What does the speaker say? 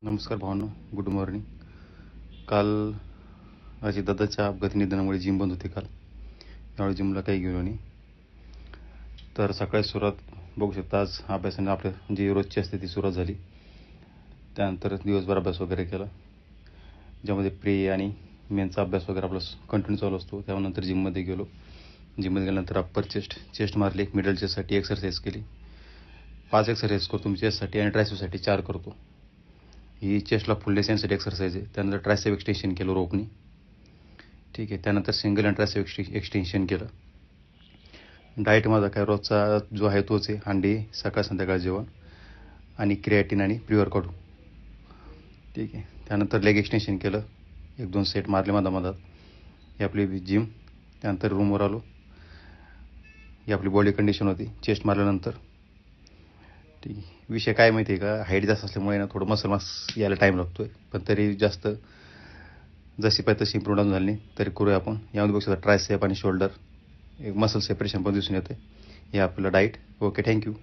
नमस्कार भावांनो, good morning. काल अजितदादाच्या अपघाती निधनामुळे जिम बंद होती काल. त्यामुळे जिमला काही गेलो नाही. तर सकाळी सुरुवात बघू शकता, आज अभ्यासाने आपल्या जी रोजची असते ती सुरुवात झाली. त्यानंतर दिवसभर अभ्यास वगैरे केला, ज्यामध्ये प्रे आणि मेनचा अभ्यास वगैरे आपला कंटिन्यू चालू असतो. त्यानंतर जिममध्ये गेलो. जिममध्ये गेल्यानंतर अप्पर चेस्ट मारली, मिडल चेस्टसाठी एक्सरसाइज केली. 5 एक्सरसाइज करतो मी चेस्टसाठी आणि ट्रायसेपसाठी 4 करतो. ही चेस्टला फुलनेस येण्यासाठी एक्सरसाइज आहे. त्यानंतर ट्रायसेप एक्सटेन्शन केलं रोपनी. ठीक आहे. त्यानंतर सिंगल अँड ट्रायसेप एक्सटेन्शन केलं. डाएट माझा काय रोजचा जो आहे तोच आहे, अंडी सकाळ संध्याकाळ जेवण आणि क्रिएटिन आणि प्री-वर्कआउट. ठीक आहे. त्यानंतर लेग एक्सटेन्शन केलं, 1-2 सेट मारले मधात. ही आपली जिम. त्यानंतर रूमवर आलो. ही आपली बॉडी कंडिशन होती चेस्ट मारल्यानंतर. ठीक आहे. विषय काय माहिती आहे का, हाईट जास्त असल्यामुळे ना थोडं मसल मास यायला टाईम लागतो आहे, पण तरी जास्त जशी पाहिजे तशी इम्प्रूव्ह झाली नाही. तरी करूया आपण. यामध्ये बघू शकता ट्रायसेप आणि शोल्डर एक मसल सेपरेशन पण दिसून येते. हे आपलं डाईट. Okay, thank you.